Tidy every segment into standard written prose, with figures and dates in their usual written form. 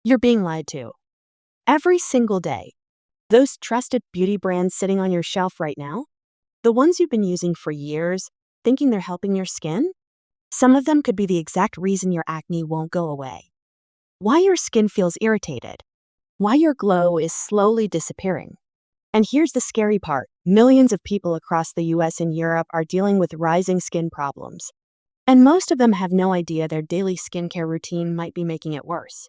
You're being lied to. Every single day. Those trusted beauty brands sitting on your shelf right now, the ones you've been using for years, thinking they're helping your skin, some of them could be the exact reason your acne won't go away. Why your skin feels irritated. Why your glow is slowly disappearing. And here's the scary part. Millions of people across the US and Europe are dealing with rising skin problems. And most of them have no idea their daily skincare routine might be making it worse.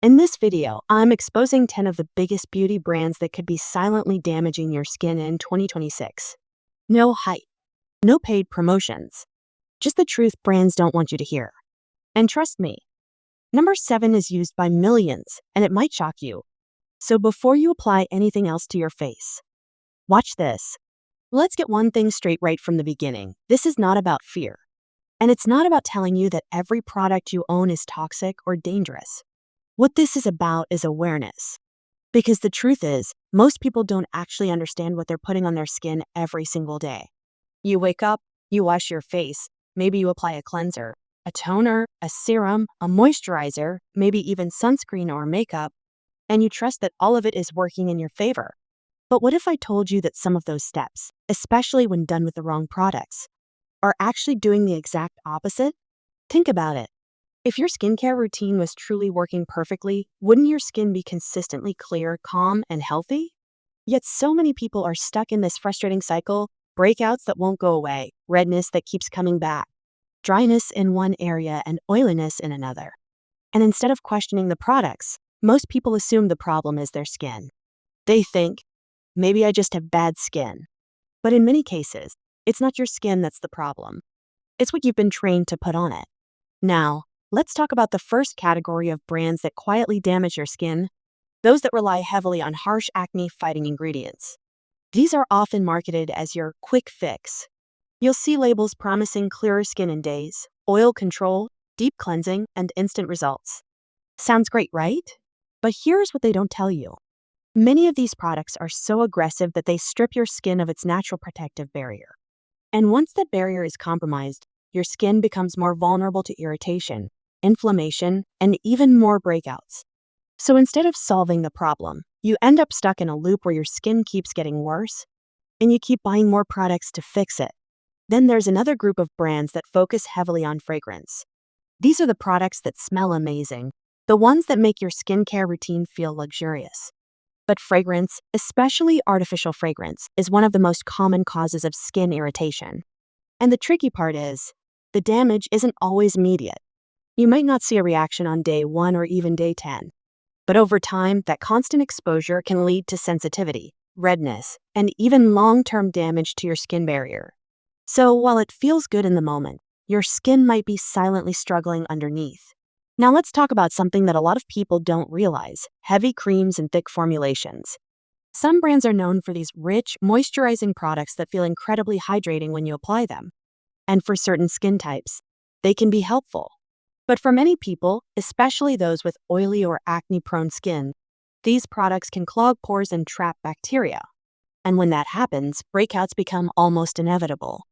In this video, I'm exposing 10 of the biggest beauty brands that could be silently damaging your skin in 2026. No hype. No paid promotions. Just the truth brands don't want you to hear. And trust me, number 7 is used by millions, and it might shock you. So before you apply anything else to your face, watch this. Let's get one thing straight right from the beginning. This is not about fear. And it's not about telling you that every product you own is toxic or dangerous. What this is about is awareness. Because the truth is, most people don't actually understand what they're putting on their skin every single day. You wake up, you wash your face, maybe you apply a cleanser, a toner, a serum, a moisturizer, maybe even sunscreen or makeup, and you trust that all of it is working in your favor. But what if I told you that some of those steps, especially when done with the wrong products, are actually doing the exact opposite? Think about it. If your skincare routine was truly working perfectly, wouldn't your skin be consistently clear, calm, and healthy? Yet so many people are stuck in this frustrating cycle, breakouts that won't go away, redness that keeps coming back, dryness in one area and oiliness in another. And instead of questioning the products, most people assume the problem is their skin. They think, maybe I just have bad skin. But in many cases, it's not your skin that's the problem. It's what you've been trained to put on it. Now, let's talk about the first category of brands that quietly damage your skin, those that rely heavily on harsh acne-fighting ingredients. These are often marketed as your quick fix. You'll see labels promising clearer skin in days, oil control, deep cleansing, and instant results. Sounds great, right? But here's what they don't tell you. Many of these products are so aggressive that they strip your skin of its natural protective barrier. And once that barrier is compromised, your skin becomes more vulnerable to irritation, inflammation, and even more breakouts. So instead of solving the problem, you end up stuck in a loop where your skin keeps getting worse, and you keep buying more products to fix it. Then there's another group of brands that focus heavily on fragrance. These are the products that smell amazing, the ones that make your skincare routine feel luxurious. But fragrance, especially artificial fragrance, is one of the most common causes of skin irritation. And the tricky part is, the damage isn't always immediate. You might not see a reaction on day 1 or even day 10. But over time, that constant exposure can lead to sensitivity, redness, and even long-term damage to your skin barrier. So while it feels good in the moment, your skin might be silently struggling underneath. Now let's talk about something that a lot of people don't realize: heavy creams and thick formulations. Some brands are known for these rich, moisturizing products that feel incredibly hydrating when you apply them. And for certain skin types, they can be helpful. But for many people, especially those with oily or acne-prone skin, these products can clog pores and trap bacteria. And when that happens, breakouts become almost inevitable.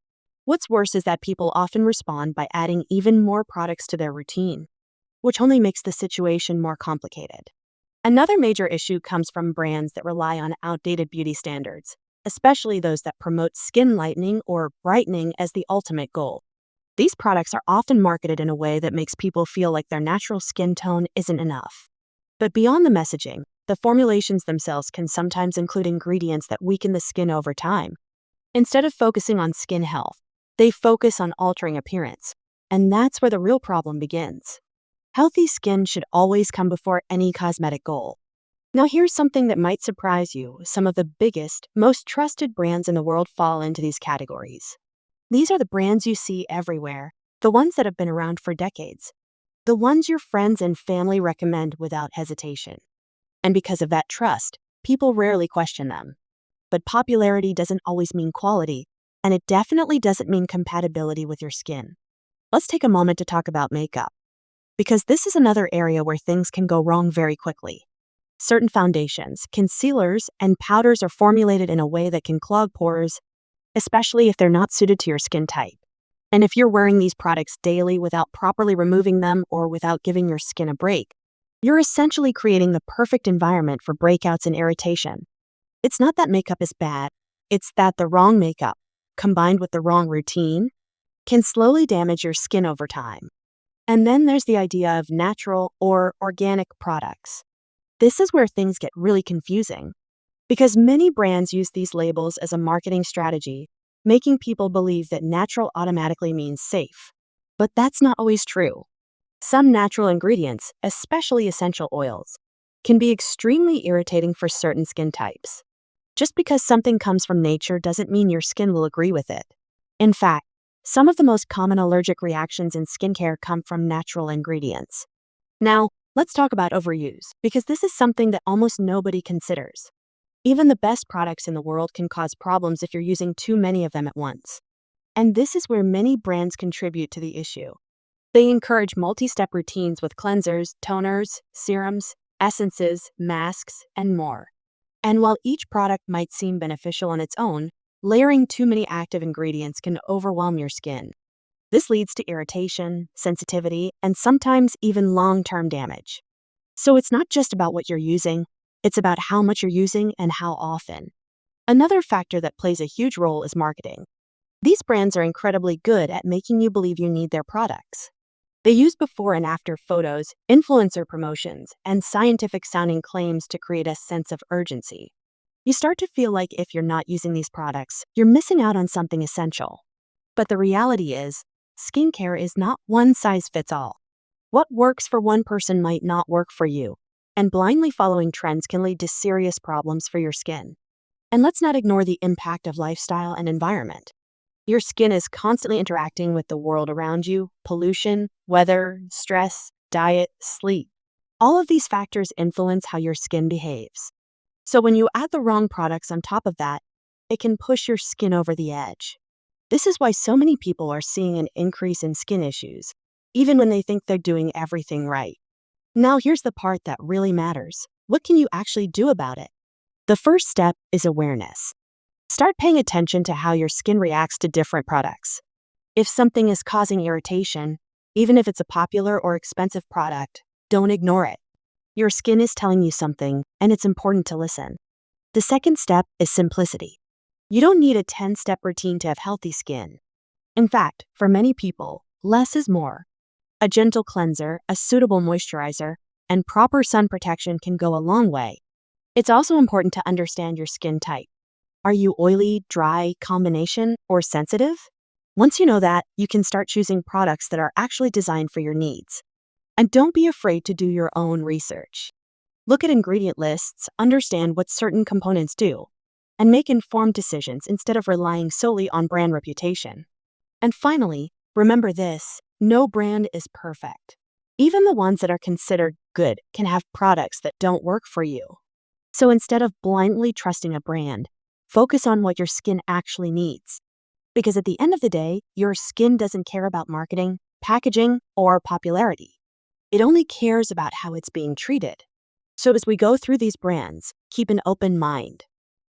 What's worse is that people often respond by adding even more products to their routine, which only makes the situation more complicated. Another major issue comes from brands that rely on outdated beauty standards, especially those that promote skin lightening or brightening as the ultimate goal. These products are often marketed in a way that makes people feel like their natural skin tone isn't enough. But beyond the messaging, the formulations themselves can sometimes include ingredients that weaken the skin over time. Instead of focusing on skin health, they focus on altering appearance, and that's where the real problem begins. Healthy skin should always come before any cosmetic goal. Now here's something that might surprise you. Some of the biggest, most trusted brands in the world fall into these categories. These are the brands you see everywhere, the ones that have been around for decades, the ones your friends and family recommend without hesitation. And because of that trust, people rarely question them. But popularity doesn't always mean quality, and it definitely doesn't mean compatibility with your skin. Let's take a moment to talk about makeup, because this is another area where things can go wrong very quickly. Certain foundations, concealers, and powders are formulated in a way that can clog pores, especially if they're not suited to your skin type. And if you're wearing these products daily without properly removing them or without giving your skin a break, You're essentially creating the perfect environment for breakouts and irritation. It's not that makeup is bad, it's that the wrong makeup, combined with the wrong routine, can slowly damage your skin over time. And then there's the idea of natural or organic products. This is where things get really confusing, because many brands use these labels as a marketing strategy, making people believe that natural automatically means safe. But that's not always true. Some natural ingredients, especially essential oils, can be extremely irritating for certain skin types. Just because something comes from nature doesn't mean your skin will agree with it. In fact, some of the most common allergic reactions in skincare come from natural ingredients. Now, let's talk about overuse, because this is something that almost nobody considers. Even the best products in the world can cause problems if you're using too many of them at once. And this is where many brands contribute to the issue. They encourage multi-step routines with cleansers, toners, serums, essences, masks, and more. And while each product might seem beneficial on its own, layering too many active ingredients can overwhelm your skin. This leads to irritation, sensitivity, and sometimes even long-term damage. So it's not just about what you're using, it's about how much you're using and how often. Another factor that plays a huge role is marketing. These brands are incredibly good at making you believe you need their products. They use before and after photos, influencer promotions, and scientific-sounding claims to create a sense of urgency. You start to feel like if you're not using these products, you're missing out on something essential. But the reality is, skincare is not one size fits all. What works for one person might not work for you, and blindly following trends can lead to serious problems for your skin. And let's not ignore the impact of lifestyle and environment. Your skin is constantly interacting with the world around you: pollution, weather, stress, diet, sleep. All of these factors influence how your skin behaves. So when you add the wrong products on top of that, it can push your skin over the edge. This is why so many people are seeing an increase in skin issues, even when they think they're doing everything right. Now here's the part that really matters. What can you actually do about it? The first step is awareness. Start paying attention to how your skin reacts to different products. If something is causing irritation, even if it's a popular or expensive product, don't ignore it. Your skin is telling you something, and it's important to listen. The second step is simplicity. You don't need a 10-step routine to have healthy skin. In fact, for many people, less is more. A gentle cleanser, a suitable moisturizer, and proper sun protection can go a long way. It's also important to understand your skin type. Are you oily, dry, combination, or sensitive? Once you know that, you can start choosing products that are actually designed for your needs. And don't be afraid to do your own research. Look at ingredient lists, understand what certain components do, and make informed decisions instead of relying solely on brand reputation. And finally, remember this: no brand is perfect. Even the ones that are considered good can have products that don't work for you. So instead of blindly trusting a brand, focus on what your skin actually needs. Because at the end of the day, your skin doesn't care about marketing, packaging, or popularity. It only cares about how it's being treated. So as we go through these brands, keep an open mind.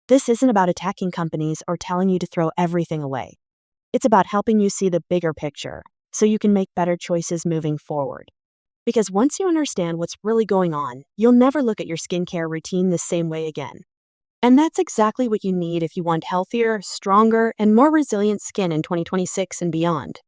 This isn't about attacking companies or telling you to throw everything away. It's about helping you see the bigger picture so you can make better choices moving forward. Because once you understand what's really going on, you'll never look at your skincare routine the same way again. And that's exactly what you need if you want healthier, stronger, and more resilient skin in 2026 and beyond.